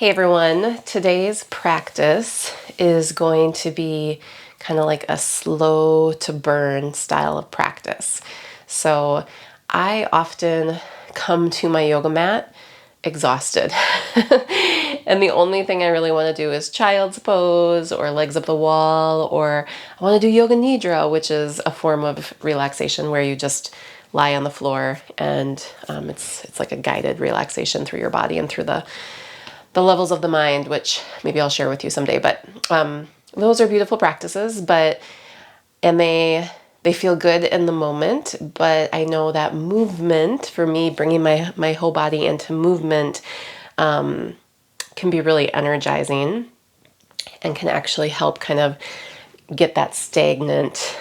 Hey everyone, today's practice is going to be kind of like a slow to burn style of practice. So I often come to my yoga mat exhausted. And the only thing I really want to do is child's pose or legs up the wall, or I want to do yoga nidra, which is a form of relaxation where you just lie on the floor and it's like a guided relaxation through your body and through the levels of the mind, which maybe I'll share with you someday. But those are beautiful practices, and they feel good in the moment. But I know that movement, for me, bringing my whole body into movement can be really energizing and can actually help kind of get that stagnant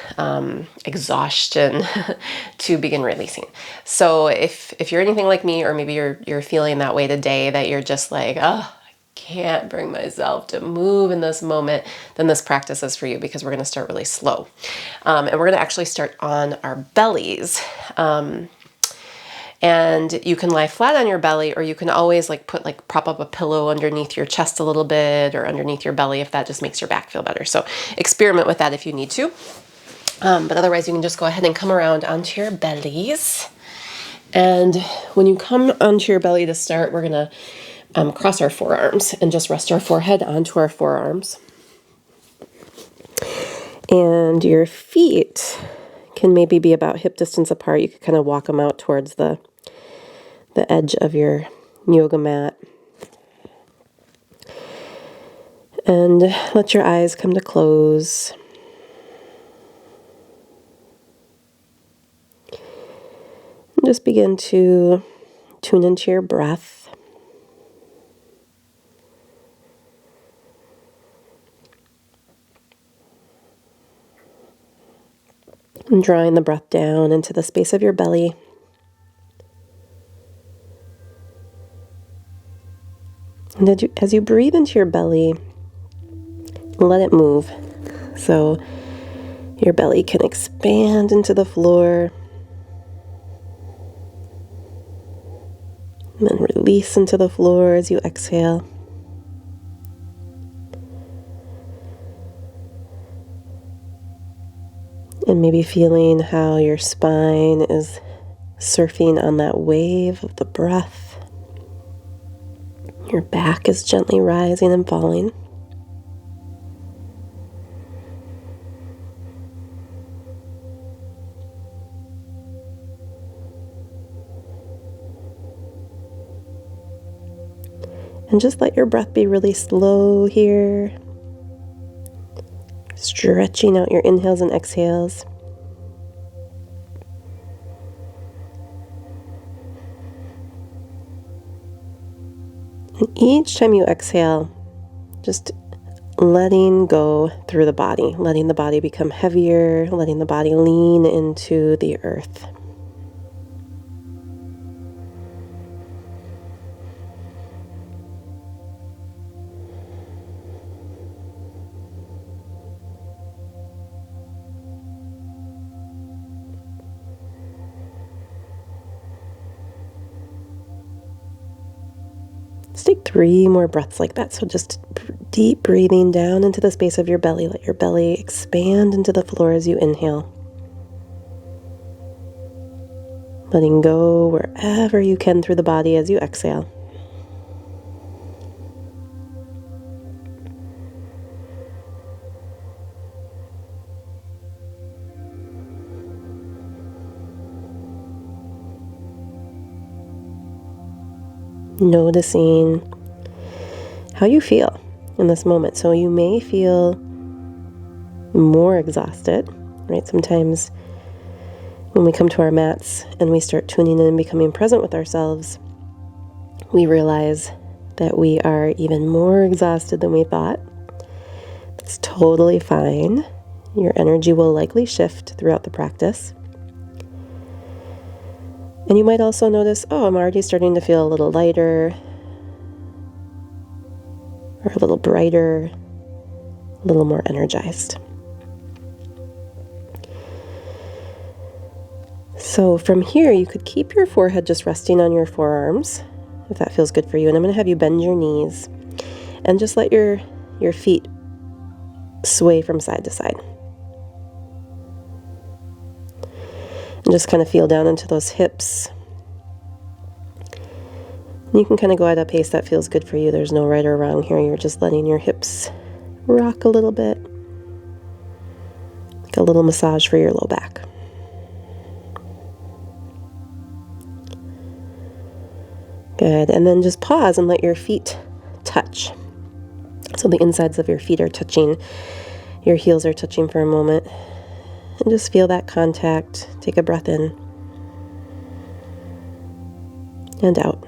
exhaustion to begin releasing. So if you're anything like me, or maybe you're feeling that way today, that you're just like, oh, I can't bring myself to move in this moment, then this practice is for you, because we're going to start really slow. And we're going to actually start on our bellies. And you can lie flat on your belly, or you can always prop up a pillow underneath your chest a little bit, or underneath your belly, if that just makes your back feel better. So experiment with that if you need to. But otherwise, you can just go ahead and come around onto your bellies. And when you come onto your belly to start, we're going to cross our forearms and just rest our forehead onto our forearms. And your feet can maybe be about hip distance apart. You could kind of walk them out towards the edge of your yoga mat. And let your eyes come to close. And just begin to tune into your breath. And drawing the breath down into the space of your belly. And as you breathe into your belly, let it move. So your belly can expand into the floor. And then release into the floor as you exhale. And maybe feeling how your spine is surfing on that wave of the breath. Your back is gently rising and falling. And just let your breath be really slow here. Stretching out your inhales and exhales. And each time you exhale, just letting go through the body, letting the body become heavier, letting the body lean into the earth. Let's take 3 more breaths like that. So just deep breathing down into the space of your belly. Let your belly expand into the floor as you inhale. Letting go wherever you can through the body as you exhale. Noticing how you feel in this moment. So you may feel more exhausted, right? Sometimes when we come to our mats and we start tuning in and becoming present with ourselves, we realize that we are even more exhausted than we thought. It's totally fine. Your energy will likely shift throughout the practice. And you might also notice, oh, I'm already starting to feel a little lighter, or a little brighter, a little more energized. So from here, you could keep your forehead just resting on your forearms, if that feels good for you. And I'm going to have you bend your knees. And just let your feet sway from side to side. And just kind of feel down into those hips. And you can kind of go at a pace that feels good for you. There's no right or wrong here. You're just letting your hips rock a little bit. Like a little massage for your low back. Good. And then just pause and let your feet touch. So the insides of your feet are touching. Your heels are touching for a moment. And just feel that contact. Take a breath in and out.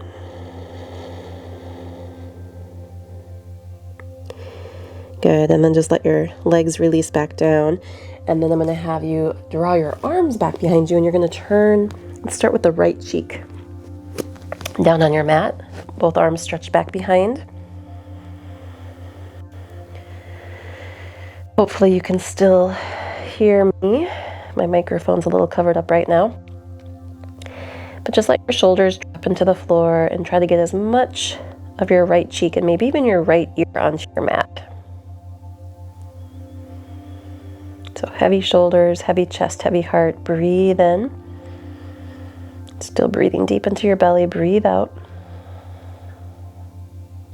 Good. And then just let your legs release back down. And then I'm going to have you draw your arms back behind you, and you're going to turn. Let's start with the right cheek. Down on your mat, both arms stretched back behind. Hopefully you can still hear me. My microphone's a little covered up right now. But just let your shoulders drop into the floor and try to get as much of your right cheek and maybe even your right ear onto your mat. So heavy shoulders, heavy chest, heavy heart. Breathe in. Still breathing deep into your belly. Breathe out.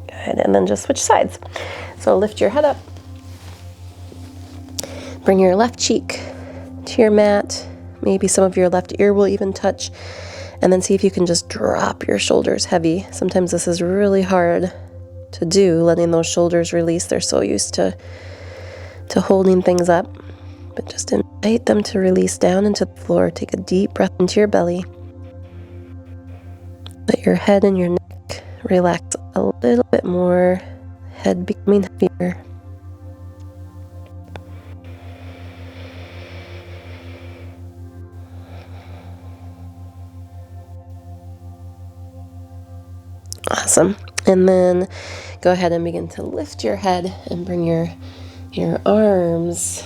Good. And then just switch sides. So lift your head up. Bring your left cheek to your mat. Maybe some of your left ear will even touch. And then see if you can just drop your shoulders heavy. Sometimes this is really hard to do, letting those shoulders release. They're so used to holding things up. But just invite them to release down into the floor. Take a deep breath into your belly. Let your head and your neck relax a little bit more, head becoming heavier. Awesome. And then go ahead and begin to lift your head and bring your arms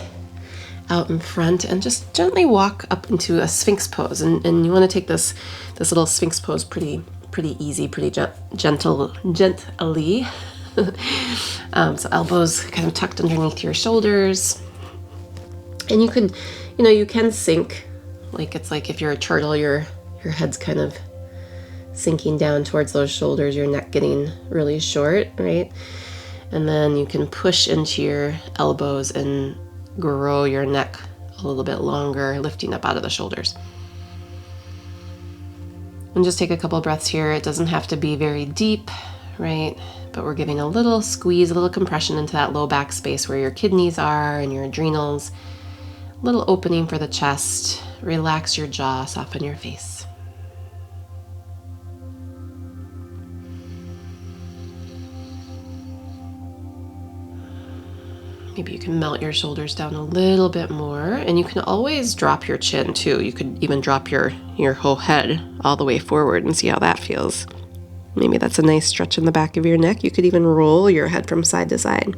out in front and just gently walk up into a Sphinx pose. And you want to take this little Sphinx pose pretty easy, pretty gently. So elbows kind of tucked underneath your shoulders. And you can sink, like it's like if you're a turtle, your head's kind of sinking down towards those shoulders, your neck getting really short, right? And then you can push into your elbows and grow your neck a little bit longer, lifting up out of the shoulders. And just take a couple breaths here. It doesn't have to be very deep, right? But we're giving a little squeeze, a little compression into that low back space where your kidneys are and your adrenals. A little opening for the chest. Relax your jaw, soften your face. Maybe you can melt your shoulders down a little bit more, and you can always drop your chin too. You could even drop your whole head all the way forward and see how that feels. Maybe that's a nice stretch in the back of your neck. You could even roll your head from side to side.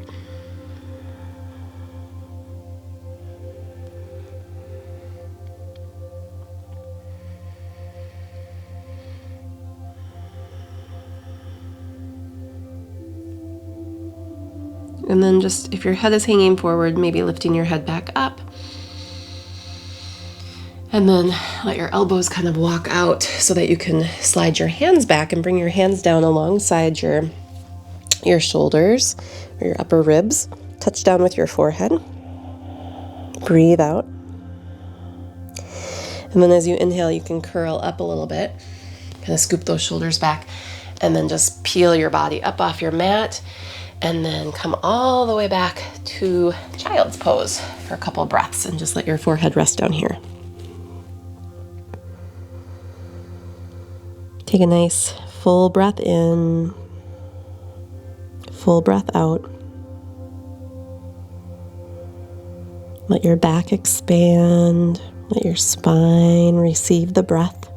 And then just, if your head is hanging forward, maybe lifting your head back up. And then let your elbows kind of walk out so that you can slide your hands back and bring your hands down alongside your shoulders or your upper ribs. Touch down with your forehead. Breathe out. And then as you inhale, you can curl up a little bit. Kind of scoop those shoulders back. And then just peel your body up off your mat. And then come all the way back to child's pose for a couple breaths and just let your forehead rest down here. Take a nice full breath in, full breath out. Let your back expand, let your spine receive the breath.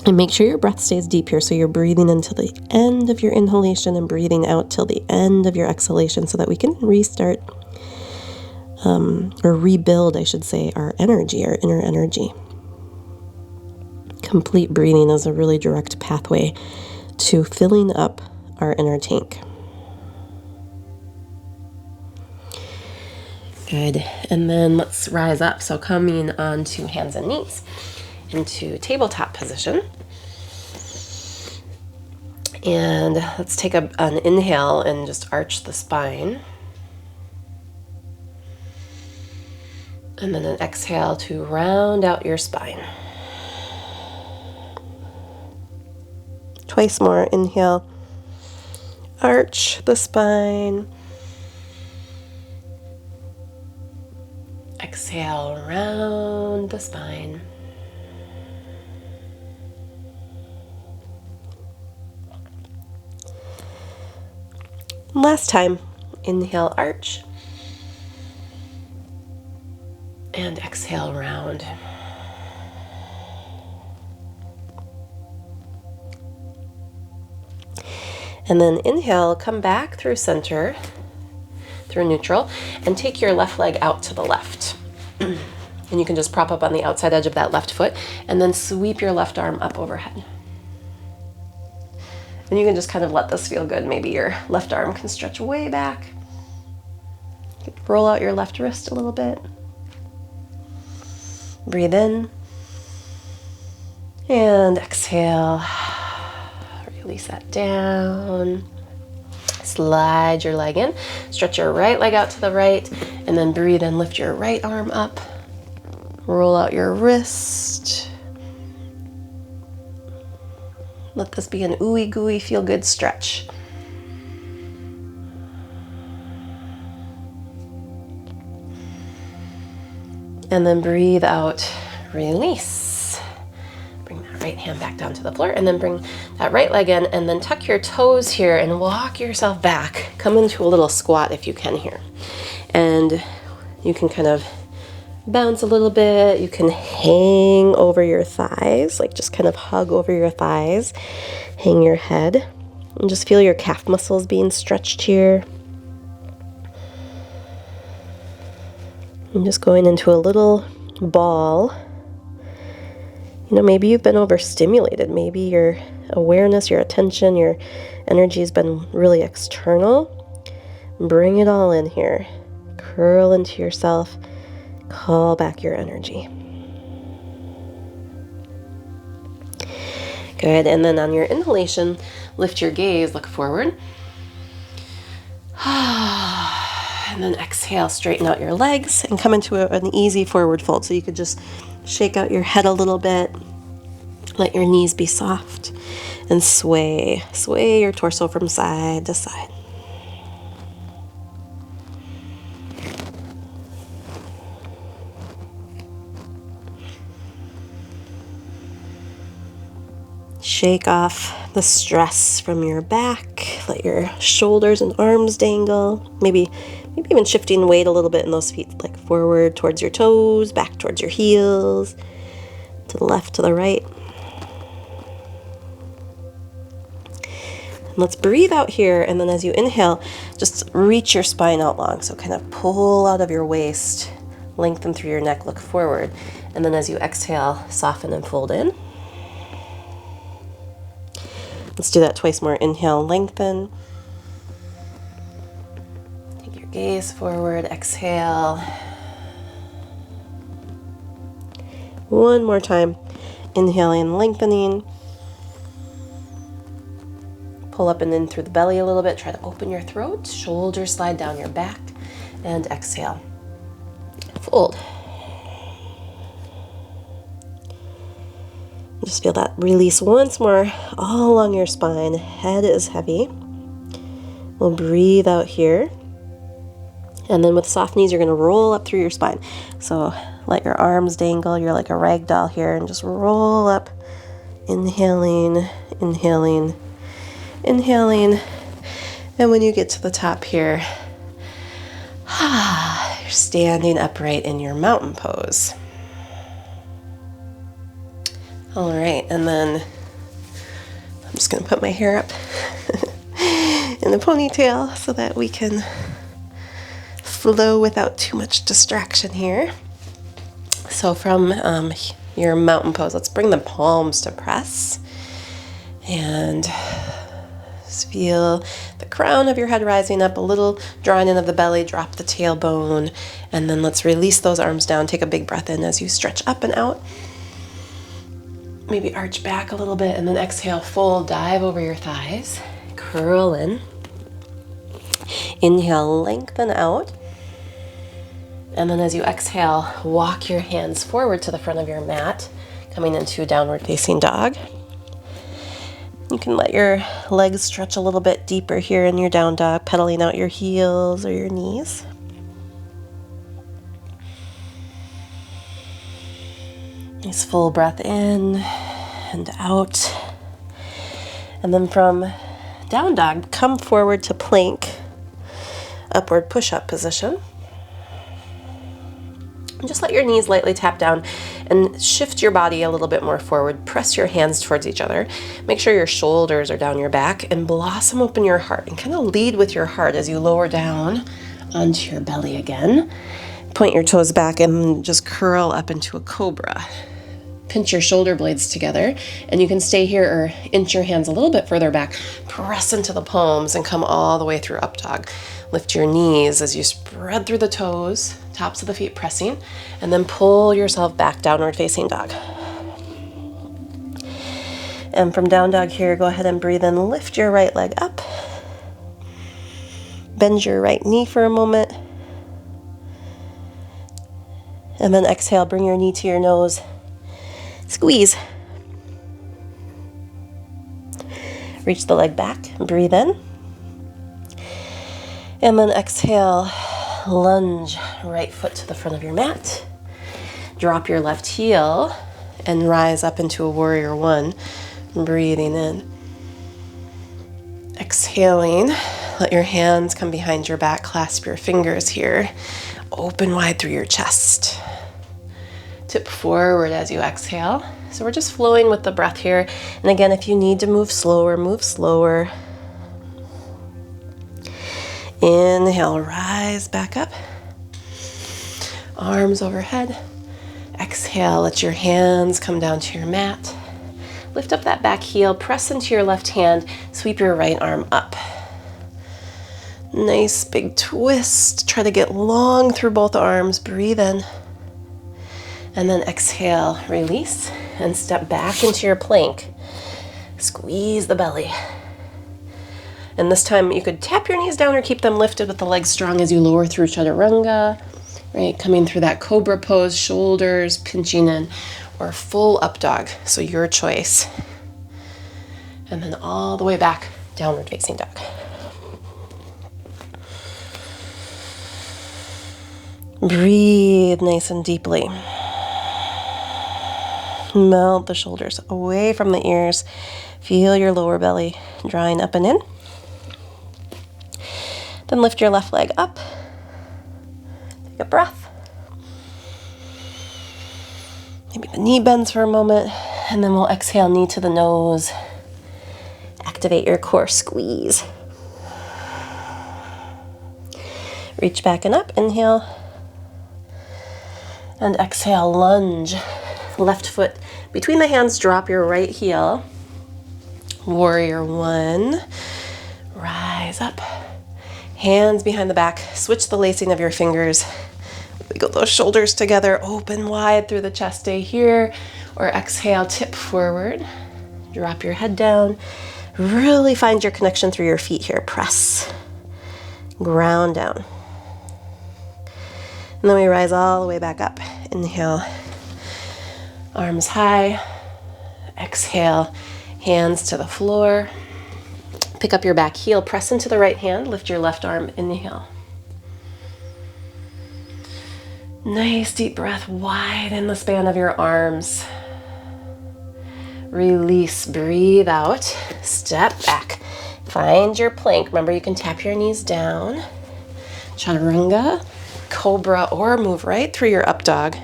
And make sure your breath stays deep here, so you're breathing until the end of your inhalation and breathing out till the end of your exhalation so that we can restart, or rebuild, I should say, our energy, our inner energy. Complete breathing is a really direct pathway to filling up our inner tank. Good. And then let's rise up. So coming onto hands and knees into tabletop position. And let's take an inhale and just arch the spine. And then an exhale to round out your spine. Twice more. Inhale, arch the spine. Exhale, round the spine. Last time. Inhale, arch. And exhale, round. And then inhale, come back through center, through neutral, and take your left leg out to the left. And you can just prop up on the outside edge of that left foot, and then sweep your left arm up overhead. And you can just kind of let this feel good. Maybe your left arm can stretch way back. You can roll out your left wrist a little bit. Breathe in. And exhale. Release that down. Slide your leg in. Stretch your right leg out to the right. And then breathe in. Lift your right arm up. Roll out your wrist. Let this be an ooey gooey feel good stretch. And then breathe out, release. Bring that right hand back down to the floor and then bring that right leg in and then tuck your toes here and walk yourself back. Come into a little squat if you can here. And you can kind of bounce a little bit. You can hang over your thighs, like just kind of hug over your thighs. Hang your head and just feel your calf muscles being stretched here. I'm just going into a little ball. You know, maybe you've been overstimulated. Maybe your awareness, your attention, your energy has been really external. Bring it all in here. Curl into yourself. Call back your energy. Good. And then on your inhalation, lift your gaze, look forward. And then exhale, straighten out your legs and come into an easy forward fold. So you could just shake out your head a little bit. Let your knees be soft and sway. Sway your torso from side to side. Shake off the stress from your back. Let your shoulders and arms dangle. Maybe even shifting weight a little bit in those feet, like forward towards your toes, back towards your heels, to the left, to the right. And let's breathe out here, and then as you inhale, just reach your spine out long. So kind of pull out of your waist, lengthen through your neck, look forward. And then as you exhale, soften and fold in. Let's do that twice more. Inhale, lengthen. Take your gaze forward, exhale. One more time. Inhaling, lengthening. Pull up and in through the belly a little bit. Try to open your throat. Shoulders slide down your back. And exhale. Fold. Just feel that release once more all along your spine. Head is heavy. We'll breathe out here. And then with soft knees, you're going to roll up through your spine. So let your arms dangle. You're like a rag doll here. And just roll up. Inhaling, inhaling, inhaling. And when you get to the top here, you're standing upright in your mountain pose. All right, and then I'm just going to put my hair up in a ponytail so that we can flow without too much distraction here. So from your mountain pose. Let's bring the palms to press. And just feel the crown of your head rising up, a little drawing in of the belly, drop the tailbone, and then let's release those arms down. Take a big breath in as you stretch up and out. Maybe arch back a little bit, and then exhale, fold, dive over your thighs, curl in. Inhale, lengthen out. And then as you exhale, walk your hands forward to the front of your mat, coming into downward facing dog. You can let your legs stretch a little bit deeper here in your down dog, pedaling out your heels or your knees. Nice full breath in and out. And then from down dog, come forward to plank, upward push-up position. And just let your knees lightly tap down and shift your body a little bit more forward. Press your hands towards each other. Make sure your shoulders are down your back and blossom open your heart and kind of lead with your heart as you lower down onto your belly again. Point your toes back and just curl up into a cobra. Pinch your shoulder blades together, and you can stay here or inch your hands a little bit further back. Press into the palms and come all the way through up dog. Lift your knees as you spread through the toes, tops of the feet pressing, and then pull yourself back, downward facing dog. And from down dog here, go ahead and breathe in, lift your right leg up. Bend your right knee for a moment. And then exhale, bring your knee to your nose. Squeeze. Reach the leg back, breathe in. And then exhale, lunge right foot to the front of your mat. Drop your left heel and rise up into a warrior one, breathing in. Exhaling, let your hands come behind your back, clasp your fingers here, open wide through your chest. Tip forward as you exhale. So we're just flowing with the breath here. And again, if you need to move slower, move slower. Inhale, rise back up. Arms overhead. Exhale, let your hands come down to your mat. Lift up that back heel, press into your left hand, sweep your right arm up. Nice big twist. Try to get long through both arms. Breathe in. And then exhale, release, and step back into your plank. Squeeze the belly. And this time you could tap your knees down or keep them lifted with the legs strong as you lower through chaturanga, right? Coming through that cobra pose, shoulders pinching in, or full up dog, so your choice. And then all the way back, downward facing dog. Breathe nice and deeply. Melt the shoulders away from the ears. Feel your lower belly drawing up and in. Then lift your left leg up. Take a breath. Maybe the knee bends for a moment, and then we'll exhale, knee to the nose. Activate your core, squeeze. Reach back and up, inhale. And exhale, lunge. Left foot between the hands, drop your right heel. Warrior one. Rise up. Hands behind the back. Switch the lacing of your fingers. Wiggle those shoulders together. Open wide through the chest. Stay here. Or exhale, tip forward. Drop your head down. Really find your connection through your feet here. Press. Ground down. And then we rise all the way back up. Inhale. Arms high. Exhale. Hands to the floor. Pick up your back heel. Press into the right hand. Lift your left arm. Inhale. Nice deep breath. Widen the span of your arms. Release. Breathe out. Step back. Find your plank. Remember, you can tap your knees down. Chaturanga, cobra, or move right through your up dog.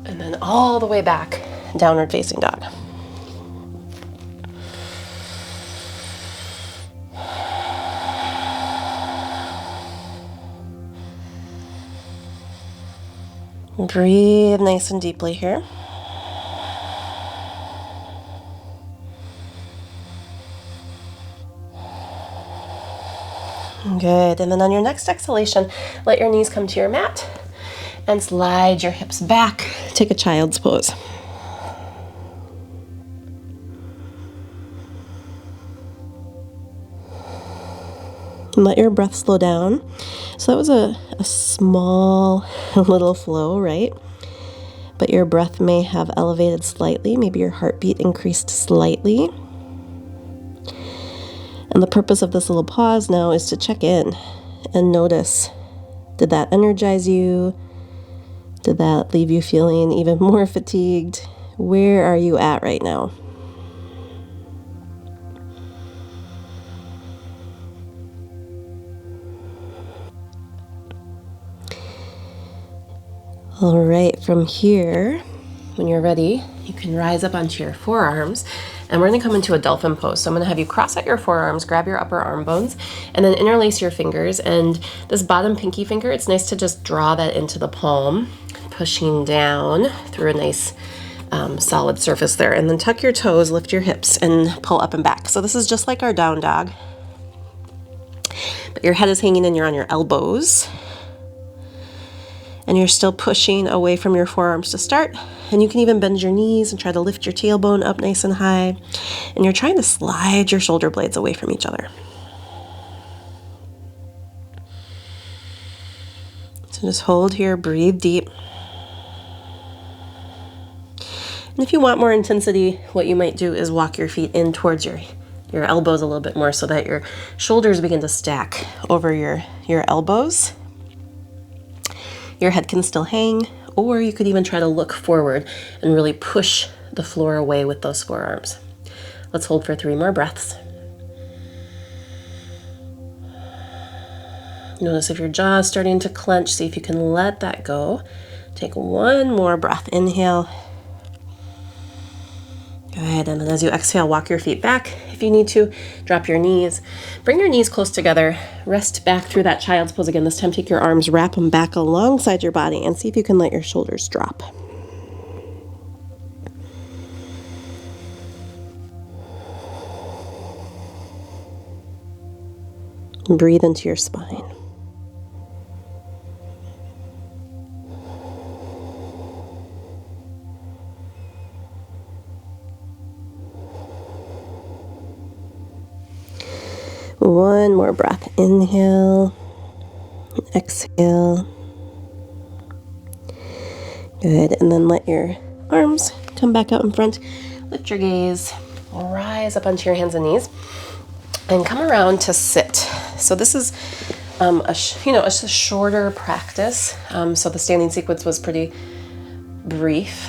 And then all the way back, downward facing dog. Breathe nice and deeply here. Good. And then on your next exhalation, let your knees come to your mat and slide your hips back. Take a child's pose. And let your breath slow down. So that was a small little flow, right? But your breath may have elevated slightly. Maybe your heartbeat increased slightly. And the purpose of this little pause now is to check in and notice, did that energize you? Did that leave you feeling even more fatigued? Where are you at right now? All right, from here, when you're ready, you can rise up onto your forearms, and we're gonna come into a dolphin pose. So I'm gonna have you cross out your forearms, grab your upper arm bones, and then interlace your fingers. And this bottom pinky finger, it's nice to just draw that into the palm, pushing down through a nice solid surface there. And then tuck your toes, lift your hips, and pull up and back. So this is just like our down dog, but your head is hanging and you're on your elbows. And you're still pushing away from your forearms to start. And you can even bend your knees and try to lift your tailbone up nice and high. And you're trying to slide your shoulder blades away from each other. So just hold here, breathe deep. And if you want more intensity, what you might do is walk your feet in towards your elbows a little bit more so that your shoulders begin to stack over your elbows. Your head can still hang, or you could even try to look forward and really push the floor away with those forearms. Let's hold for 3 more breaths. Notice if your jaw is starting to clench, see if you can let that go. Take 1 more breath. Inhale. Good, and then as you exhale, walk your feet back. If you need to, drop your knees. Bring your knees close together. Rest back through that child's pose again. This time take your arms, wrap them back alongside your body, and see if you can let your shoulders drop. Breathe into your spine. One more breath. Inhale, exhale. Good, and then let your arms come back out in front. Lift your gaze, rise up onto your hands and knees, and come around to sit. So this is a shorter practice. So the standing sequence was pretty brief.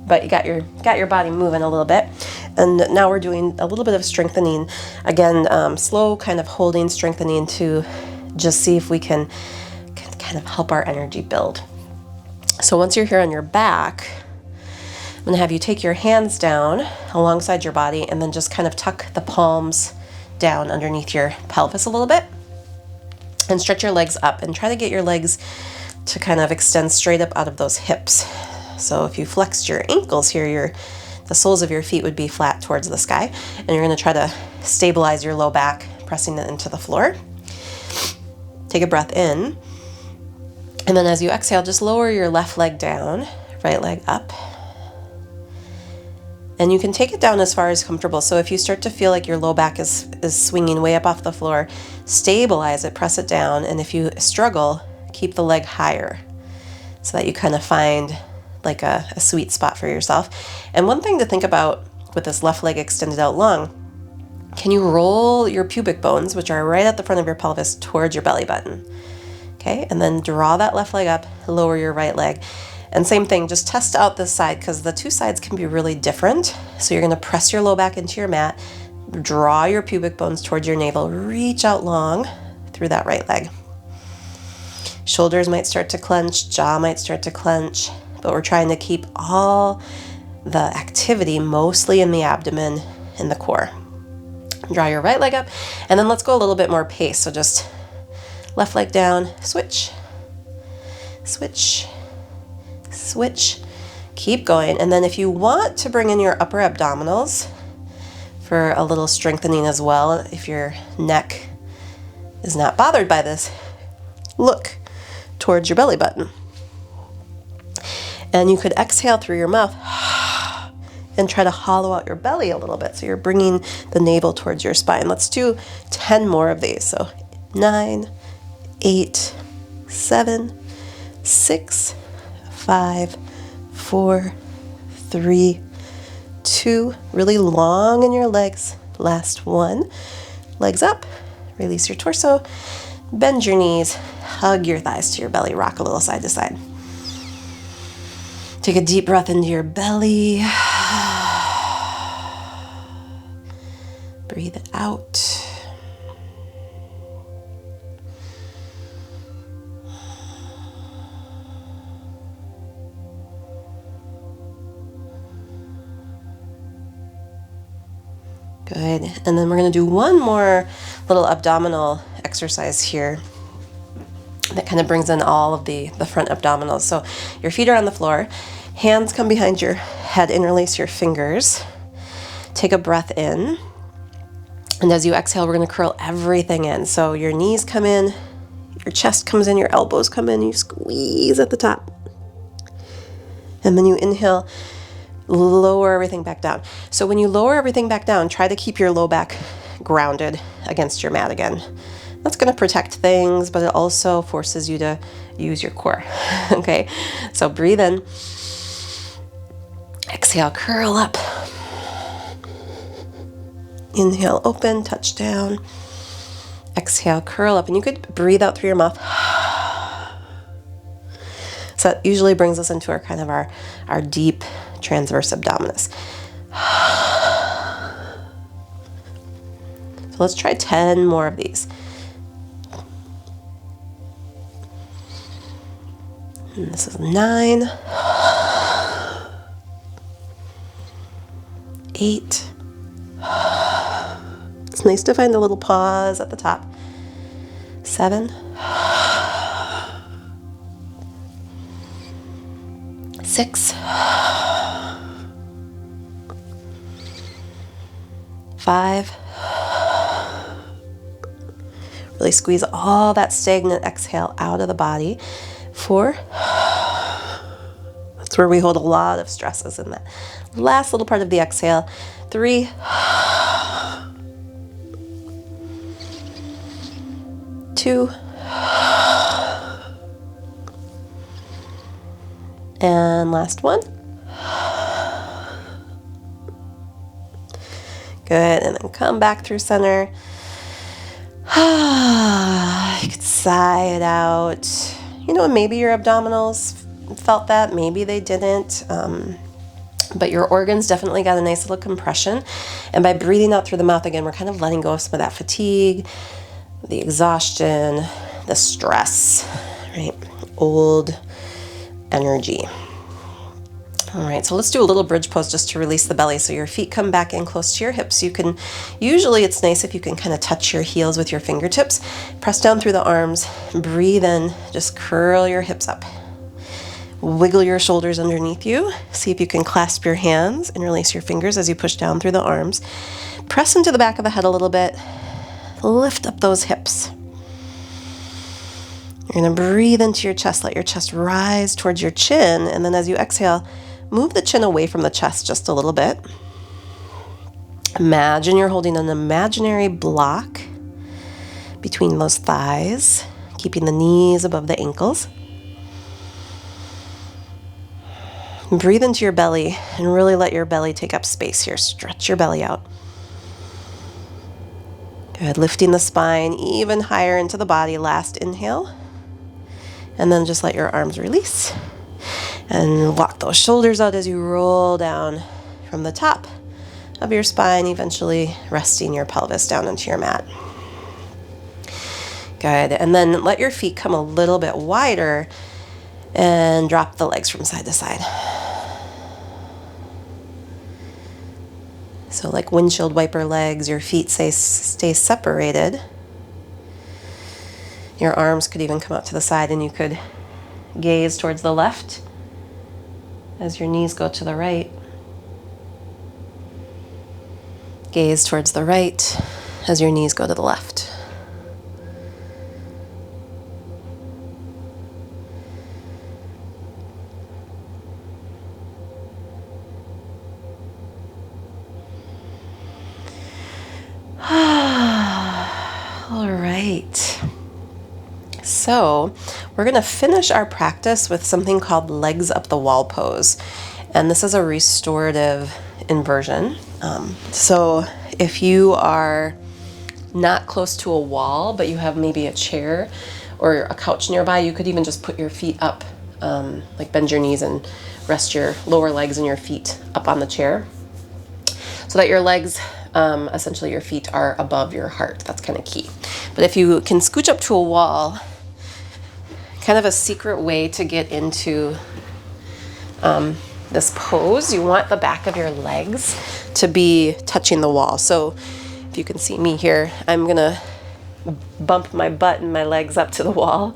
But you got your body moving a little bit. And now we're doing a little bit of strengthening. Again, slow kind of holding, strengthening to just see if we can kind of help our energy build. So once you're here on your back, I'm gonna have you take your hands down alongside your body and then just kind of tuck the palms down underneath your pelvis a little bit. And stretch your legs up and try to get your legs to kind of extend straight up out of those hips. So if you flexed your ankles here, the soles of your feet would be flat towards the sky, and you're going to try to stabilize your low back, pressing it into the floor. Take a breath in, and then as you exhale, just lower your left leg down, right leg up. And you can take it down as far as comfortable. So if you start to feel like your low back is swinging way up off the floor, stabilize it, press it down, and if you struggle, keep the leg higher so that you kind of find like a sweet spot for yourself. And one thing to think about with this left leg extended out long, can you roll your pubic bones, which are right at the front of your pelvis, towards your belly button? Okay, and then draw that left leg up, lower your right leg. And same thing, just test out this side because the 2 sides can be really different. So you're gonna press your low back into your mat, draw your pubic bones towards your navel, reach out long through that right leg. Shoulders might start to clench, jaw might start to clench, but we're trying to keep all the activity mostly in the abdomen and the core. Draw your right leg up, and then let's go a little bit more pace. So just left leg down, switch, switch, switch, keep going. And then if you want to bring in your upper abdominals for a little strengthening as well, if your neck is not bothered by this, look towards your belly button. And you could exhale through your mouth and try to hollow out your belly a little bit. So you're bringing the navel towards your spine. Let's do 10 more of these. So 9, 8, 7, 6, 5, 4, 3, 2. Really long in your legs. Last one. Legs up. Release your torso. Bend your knees. Hug your thighs to your belly. Rock a little side to side. Take a deep breath into your belly. Breathe it out. Good. And then we're going to do one more little abdominal exercise here that kind of brings in all of the front abdominals. So your feet are on the floor, hands come behind your head, interlace your fingers, take a breath in, and as you exhale, we're going to curl everything in. So your knees come in, your chest comes in, your elbows come in, you squeeze at the top. And then you inhale, lower everything back down. So when you lower everything back down, try to keep your low back grounded against your mat again. That's going to protect things, but it also forces you to use your core. Okay, so breathe in. Exhale, curl up. Inhale, open, touch down. Exhale, curl up. And you could breathe out through your mouth. So that usually brings us into our deep transverse abdominis. So let's try 10 more of these. And this is 9, 8. It's nice to find a little pause at the top. 7, 6, 5. Really squeeze all that stagnant exhale out of the body. 4. That's where we hold a lot of stresses in that last little part of the exhale. 3. 2. And last one. Good, and then come back through center. You could sigh it out. You know, maybe your abdominals felt that, maybe they didn't. But your organs definitely got a nice little compression. And by breathing out through the mouth again, we're kind of letting go of some of that fatigue, the exhaustion, the stress, right? Old energy. All right, so let's do a little bridge pose just to release the belly. So your feet come back in close to your hips. You can, usually it's nice if you can kind of touch your heels with your fingertips. Press down through the arms, breathe in, just curl your hips up. Wiggle your shoulders underneath you. See if you can clasp your hands and release your fingers as you push down through the arms. Press into the back of the head a little bit. Lift up those hips. You're going to breathe into your chest. Let your chest rise towards your chin. And then as you exhale, move the chin away from the chest just a little bit. Imagine you're holding an imaginary block between those thighs, keeping the knees above the ankles. Breathe into your belly and really let your belly take up space here. Stretch your belly out. Good. Lifting the spine even higher into the body. Last inhale. And then just let your arms release. And walk those shoulders out as you roll down from the top of your spine, eventually resting your pelvis down into your mat. Good. And then let your feet come a little bit wider and drop the legs from side to side. So like windshield wiper legs, your feet stay separated. Your arms could even come out to the side and you could gaze towards the left As your knees go to the right, gaze towards the right as your knees go to the left. All right. So we're going to finish our practice with something called legs up the wall pose. And this is a restorative inversion. So if you are not close to a wall, but you have maybe a chair or a couch nearby, you could even just put your feet up, like bend your knees and rest your lower legs and your feet up on the chair so that your legs, essentially your feet are above your heart. That's kind of key. But if you can scooch up to a wall, kind of a secret way to get into this pose, you want the back of your legs to be touching the wall. So if you can see me here, I'm gonna bump my butt and my legs up to the wall,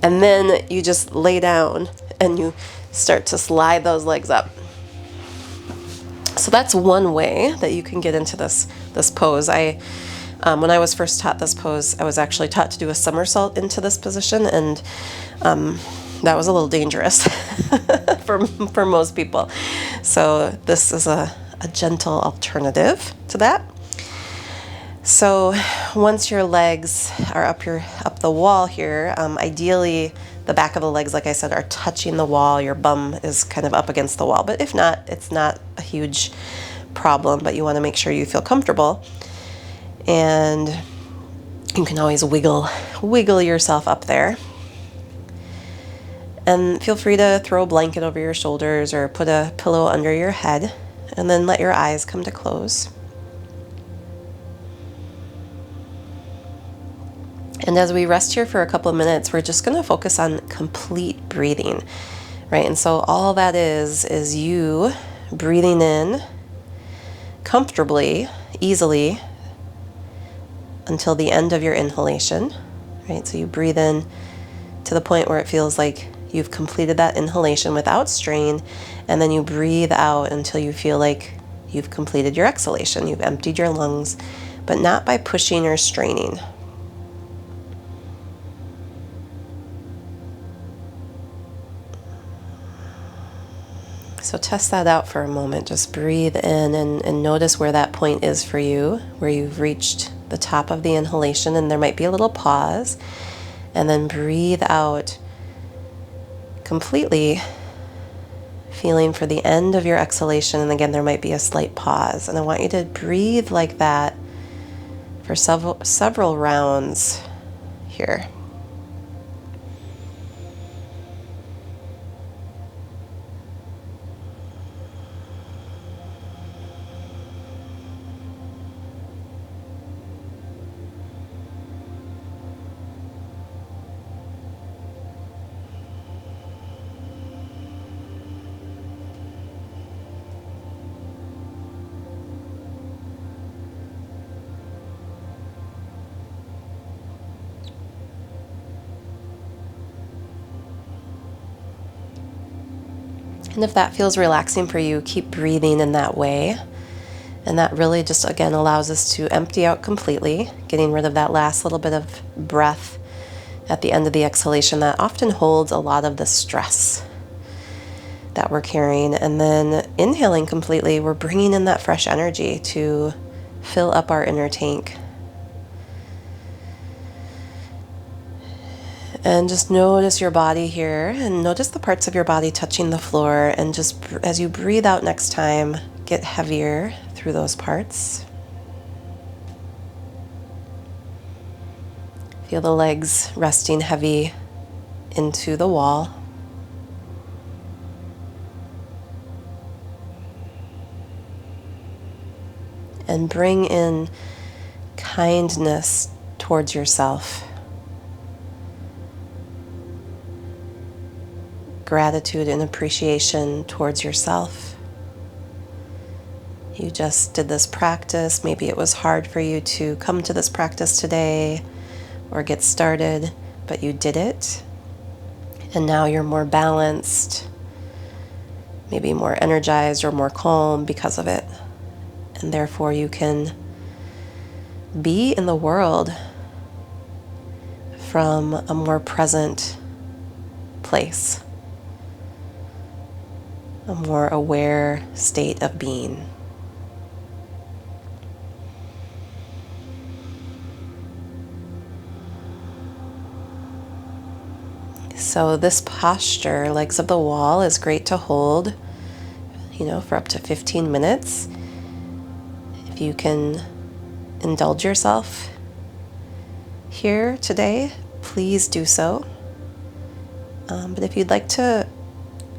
and then you just lay down and you start to slide those legs up. So that's one way that you can get into this pose. When I was first taught this pose, I was actually taught to do a somersault into this position, and that was a little dangerous for most people. So this is a gentle alternative to that. So once your legs are up the wall here, ideally the back of the legs, like I said, are touching the wall. Your bum is kind of up against the wall, but if not, it's not a huge problem, but you want to make sure you feel comfortable. And you can always wiggle yourself up there. And feel free to throw a blanket over your shoulders or put a pillow under your head, and then let your eyes come to close. And as we rest here for a couple of minutes, we're just going to focus on complete breathing, right? And so all that is you breathing in comfortably, easily, until the end of your inhalation, right? So you breathe in to the point where it feels like you've completed that inhalation without strain, and then you breathe out until you feel like you've completed your exhalation. You've emptied your lungs, but not by pushing or straining. So test that out for a moment. Just breathe in and notice where that point is for you, where you've reached the top of the inhalation, and there might be a little pause, and then breathe out completely, feeling for the end of your exhalation. And again, there might be a slight pause, and I want you to breathe like that for several rounds here. And if that feels relaxing for you, keep breathing in that way. And that really just, again, allows us to empty out completely, getting rid of that last little bit of breath at the end of the exhalation that often holds a lot of the stress that we're carrying. And then inhaling completely, we're bringing in that fresh energy to fill up our inner tank. And just notice your body here, and notice the parts of your body touching the floor, and just as you breathe out next time, get heavier through those parts. Feel the legs resting heavy into the wall. And bring in kindness towards yourself. Gratitude and appreciation towards yourself. You just did this practice. Maybe it was hard for you to come to this practice today or get started, but you did it. And now you're more balanced. maybe more energized or more calm because of it. And therefore you can be in the world from a more present place, a more aware state of being. So this posture, legs of the wall, is great to hold, for up to 15 minutes. If you can indulge yourself here today, please do so. But if you'd like to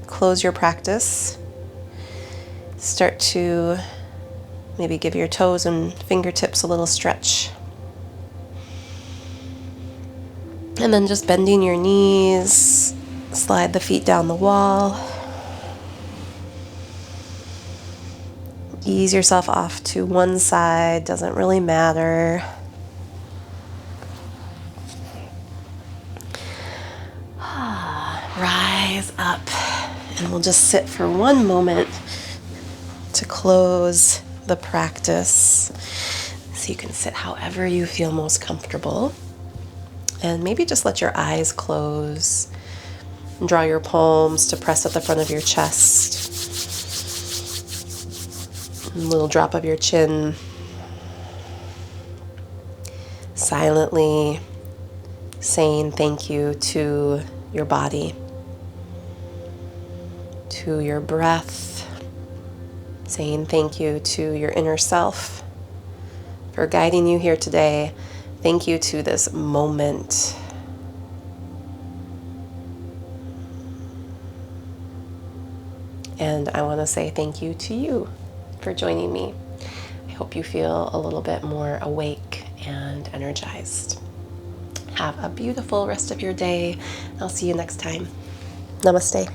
close your practice, start to maybe give your toes and fingertips a little stretch. And then just bending your knees, slide the feet down the wall. Ease yourself off to one side, doesn't really matter. Rise up, and we'll just sit for one moment to close the practice. So you can sit however you feel most comfortable. And maybe just let your eyes close. And draw your palms to press at the front of your chest. A little drop of your chin. Silently saying thank you to your body, to your breath, saying thank you to your inner self for guiding you here today. Thank you to this moment. And I want to say thank you to you for joining me. I hope you feel a little bit more awake and energized. Have a beautiful rest of your day. I'll see you next time. Namaste.